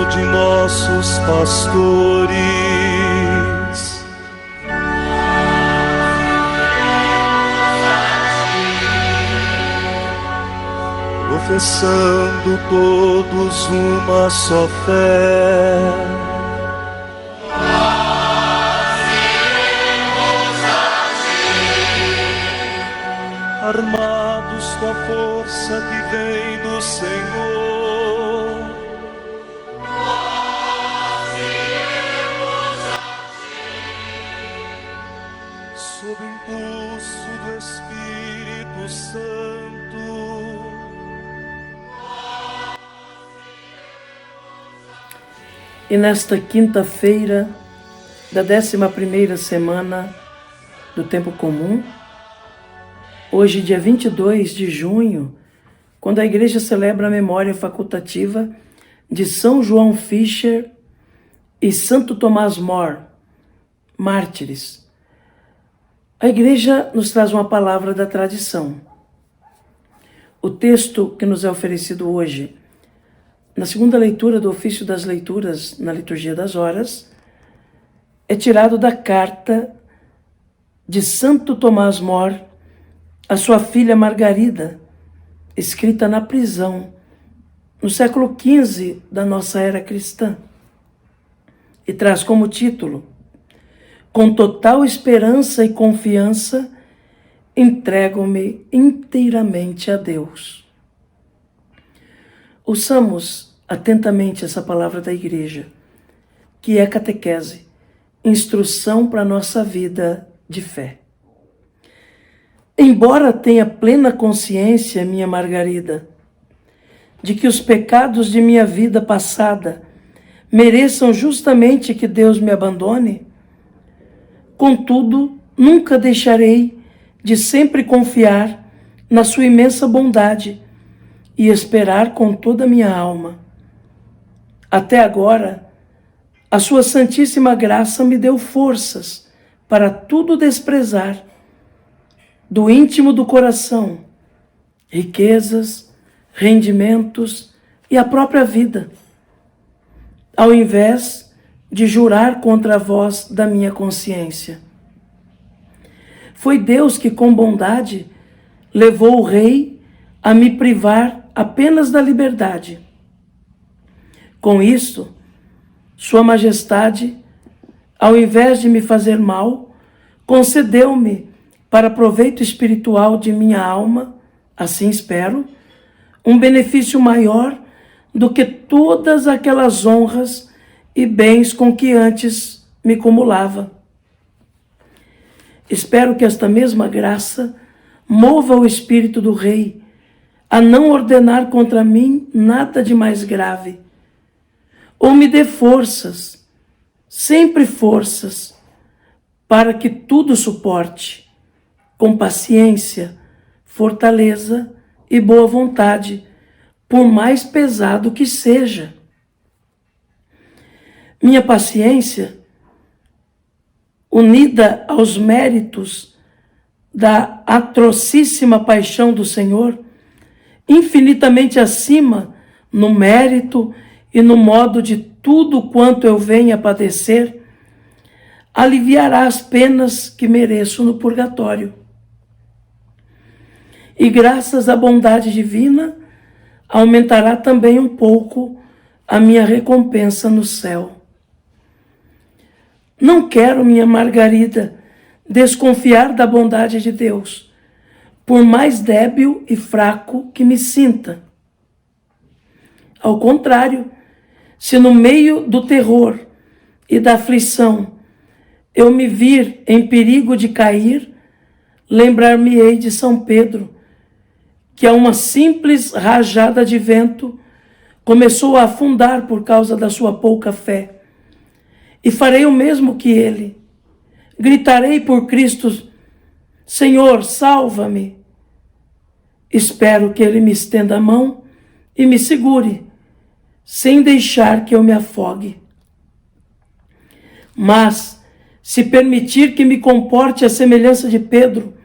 de nossos pastores. Professando todos uma só fé, armados com a força que vem do Senhor, nós iremos a ti, sob o impulso do Espírito Santo. E nesta quinta-feira da 11ª semana do Tempo Comum, hoje, dia 22 de junho, quando a Igreja celebra a memória facultativa de São João Fisher e Santo Tomás More, mártires, a Igreja nos traz uma palavra da tradição. O texto que nos é oferecido hoje, na segunda leitura do Ofício das Leituras na Liturgia das Horas, é tirado da carta de Santo Tomás More a sua filha Margarida, escrita na prisão, no século XV da nossa era cristã, e traz como título: Com total esperança e confiança, entrego-me inteiramente a Deus. Ouçamos atentamente essa palavra da Igreja, que é catequese, instrução para a nossa vida de fé. Embora tenha plena consciência, minha Margarida, de que os pecados de minha vida passada mereçam justamente que Deus me abandone, contudo, nunca deixarei de sempre confiar na sua imensa bondade e esperar com toda a minha alma. Até agora, a sua santíssima graça me deu forças para tudo desprezar, do íntimo do coração, riquezas, rendimentos e a própria vida, ao invés de jurar contra a voz da minha consciência. Foi Deus que, com bondade, levou o rei a me privar apenas da liberdade. Com isso, Sua Majestade, ao invés de me fazer mal, concedeu-me, para proveito espiritual de minha alma, assim espero, um benefício maior do que todas aquelas honras e bens com que antes me cumulava. Espero que esta mesma graça mova o espírito do rei a não ordenar contra mim nada de mais grave, ou me dê forças, sempre forças, para que tudo suporte, com paciência, fortaleza e boa vontade, por mais pesado que seja. Minha paciência, unida aos méritos da atrocíssima paixão do Senhor, infinitamente acima no mérito e no modo de tudo quanto eu venha a padecer, aliviará as penas que mereço no purgatório. E graças à bondade divina, aumentará também um pouco a minha recompensa no céu. Não quero, minha Margarida, desconfiar da bondade de Deus, por mais débil e fraco que me sinta. Ao contrário, se no meio do terror e da aflição eu me vir em perigo de cair, lembrar-me-ei de São Pedro, que a uma simples rajada de vento começou a afundar por causa da sua pouca fé. E farei o mesmo que ele. Gritarei por Cristo: Senhor, salva-me. Espero que ele me estenda a mão e me segure, sem deixar que eu me afogue. Mas, se permitir que me comporte à semelhança de Pedro,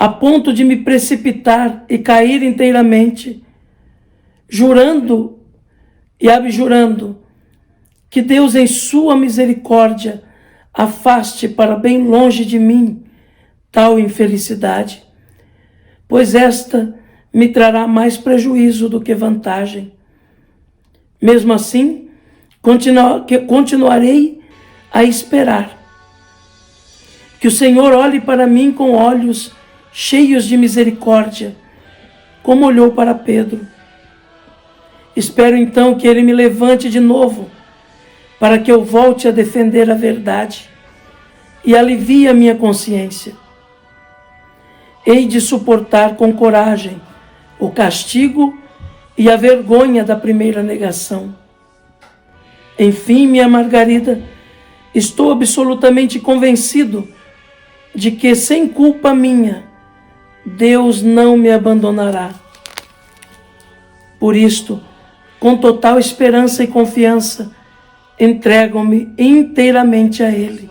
a ponto de me precipitar e cair inteiramente, jurando e abjurando Que Deus, em sua misericórdia, afaste para bem longe de mim tal infelicidade, pois esta me trará mais prejuízo do que vantagem. Mesmo assim, continuarei a esperar que o Senhor olhe para mim com olhos cheios de misericórdia, como olhou para Pedro. Espero então que Ele me levante de novo, para que eu volte a defender a verdade e alivie a minha consciência. Hei de suportar com coragem o castigo e a vergonha da primeira negação. Enfim, minha Margarida, estou absolutamente convencido de que, sem culpa minha, Deus não me abandonará. Por isto, com total esperança e confiança, entrego-me inteiramente a Ele.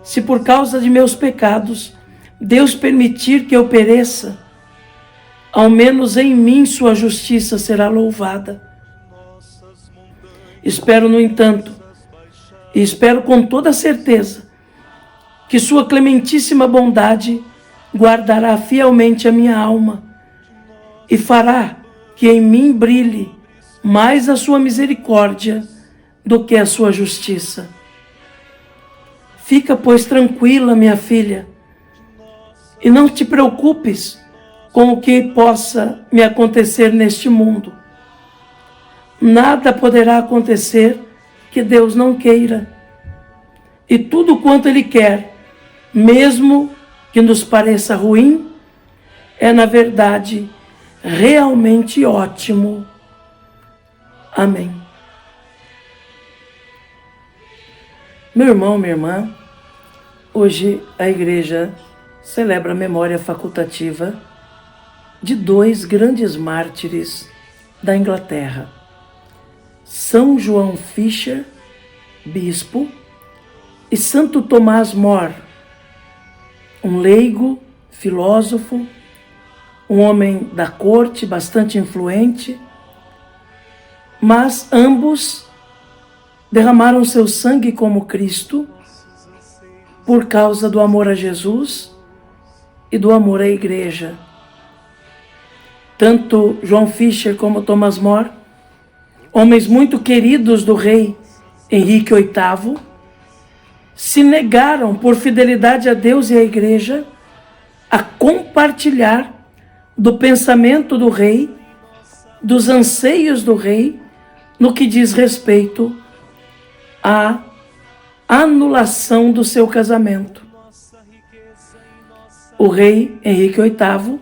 Se por causa de meus pecados Deus permitir que eu pereça, ao menos em mim sua justiça será louvada. Espero, no entanto, e espero com toda certeza, que sua clementíssima bondade guardará fielmente a minha alma e fará que em mim brilhe mais a sua misericórdia do que a sua justiça. Fica, pois, tranquila, minha filha, e não te preocupes com o que possa me acontecer neste mundo. Nada poderá acontecer que Deus não queira. E tudo quanto Ele quer, mesmo que nos pareça ruim, é, na verdade, realmente ótimo. Amém. Meu irmão, minha irmã, hoje a igreja celebra a memória facultativa de dois grandes mártires da Inglaterra. São João Fisher, bispo, e Santo Tomás More, um leigo, filósofo, um homem da corte bastante influente, mas ambos derramaram seu sangue como Cristo por causa do amor a Jesus e do amor à igreja. Tanto João Fisher como Tomás More, homens muito queridos do rei Henrique VIII, se negaram por fidelidade a Deus e à igreja a compartilhar do pensamento do rei, dos anseios do rei, no que diz respeito à anulação do seu casamento. O rei Henrique VIII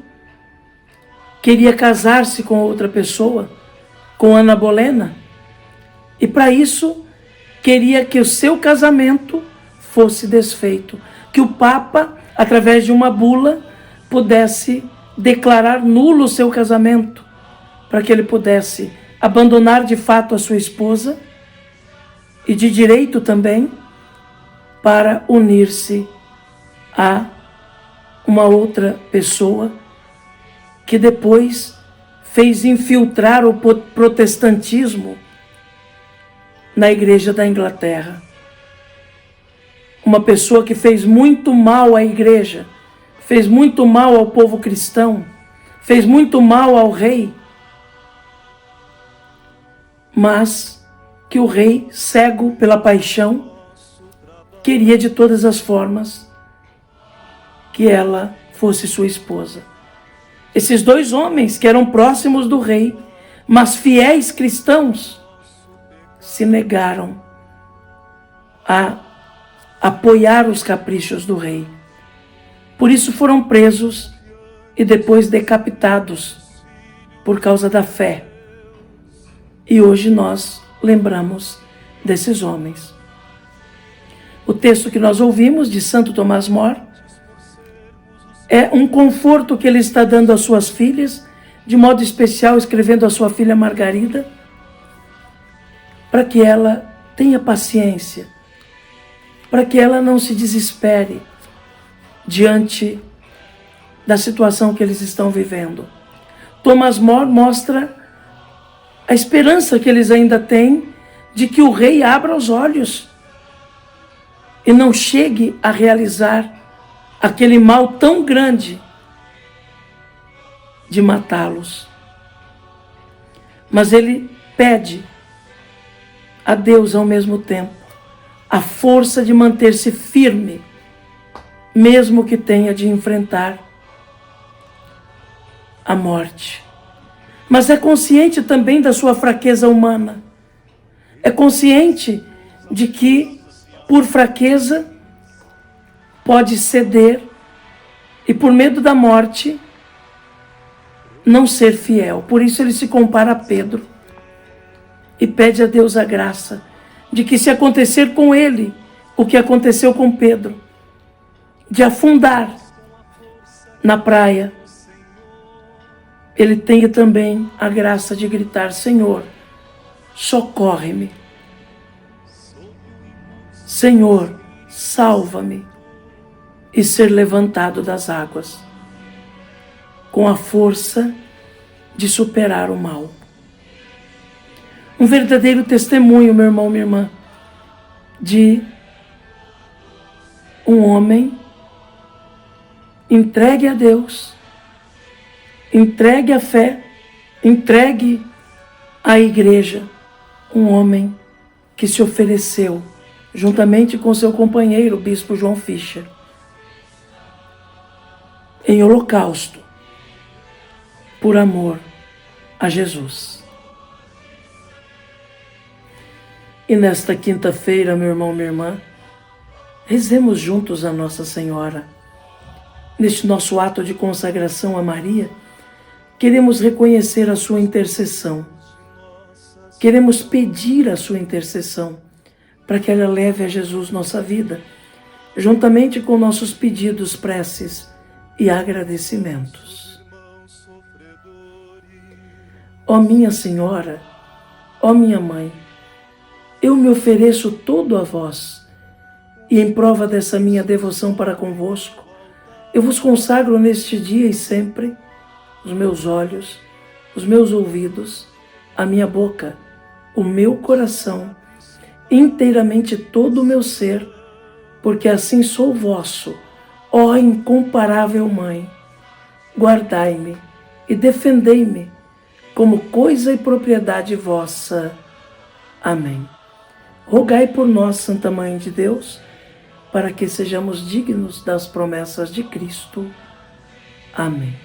queria casar-se com outra pessoa, com Ana Bolena, e para isso queria que o seu casamento fosse desfeito, que o Papa, através de uma bula, pudesse declarar nulo o seu casamento, para que ele pudesse abandonar de fato a sua esposa e de direito também para unir-se a uma outra pessoa que depois fez infiltrar o protestantismo na igreja da Inglaterra. Uma pessoa que fez muito mal à igreja, fez muito mal ao povo cristão, fez muito mal ao rei, mas que o rei, cego pela paixão, queria de todas as formas que ela fosse sua esposa. Esses dois homens que eram próximos do rei, mas fiéis cristãos, se negaram a apoiar os caprichos do rei. Por isso foram presos e depois decapitados por causa da fé. E hoje nós lembramos desses homens. O texto que nós ouvimos de Santo Tomás More é um conforto que ele está dando às suas filhas, de modo especial escrevendo à sua filha Margarida, para que ela tenha paciência, para que ela não se desespere diante da situação que eles estão vivendo. Tomás More mostra a esperança que eles ainda têm de que o rei abra os olhos e não chegue a realizar aquele mal tão grande de matá-los. Mas ele pede a Deus ao mesmo tempo a força de manter-se firme, mesmo que tenha de enfrentar a morte. Mas é consciente também da sua fraqueza humana. É consciente de que, por fraqueza, pode ceder e, por medo da morte, não ser fiel. Por isso ele se compara a Pedro e pede a Deus a graça de que, se acontecer com ele o que aconteceu com Pedro, de afundar na praia, ele tenha também a graça de gritar: Senhor, socorre-me. Senhor, salva-me. E ser levantado das águas, com a força de superar o mal. Um verdadeiro testemunho, meu irmão, minha irmã, de um homem entregue a Deus, entregue a fé, entregue à igreja, um homem que se ofereceu, juntamente com seu companheiro, o bispo João Fischer, em holocausto, por amor a Jesus. E nesta quinta-feira, meu irmão, minha irmã, rezemos juntos a Nossa Senhora. Neste nosso ato de consagração a Maria, queremos reconhecer a sua intercessão. Queremos pedir a sua intercessão para que ela leve a Jesus nossa vida, juntamente com nossos pedidos, preces e agradecimentos. Ó minha Senhora, ó minha Mãe, eu me ofereço todo a vós, e em prova dessa minha devoção para convosco, eu vos consagro neste dia e sempre os meus olhos, os meus ouvidos, a minha boca, o meu coração, inteiramente todo o meu ser, porque assim sou vosso, ó incomparável Mãe. Guardai-me e defendei-me como coisa e propriedade vossa. Amém. Rogai por nós, Santa Mãe de Deus, para que sejamos dignos das promessas de Cristo. Amém.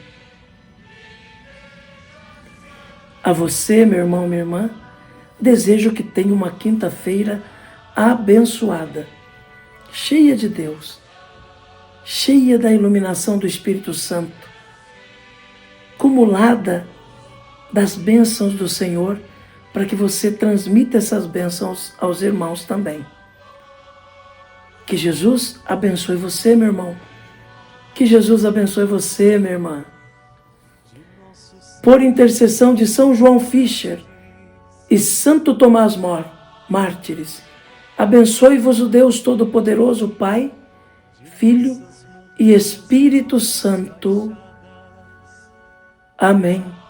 A você, meu irmão, minha irmã, desejo que tenha uma quinta-feira abençoada, cheia de Deus, cheia da iluminação do Espírito Santo, acumulada das bênçãos do Senhor, para que você transmita essas bênçãos aos irmãos também. Que Jesus abençoe você, meu irmão. Que Jesus abençoe você, minha irmã. Por intercessão de São João Fischer e Santo Tomás More, mártires, abençoe-vos o Deus Todo-Poderoso, Pai, Filho e Espírito Santo. Amém.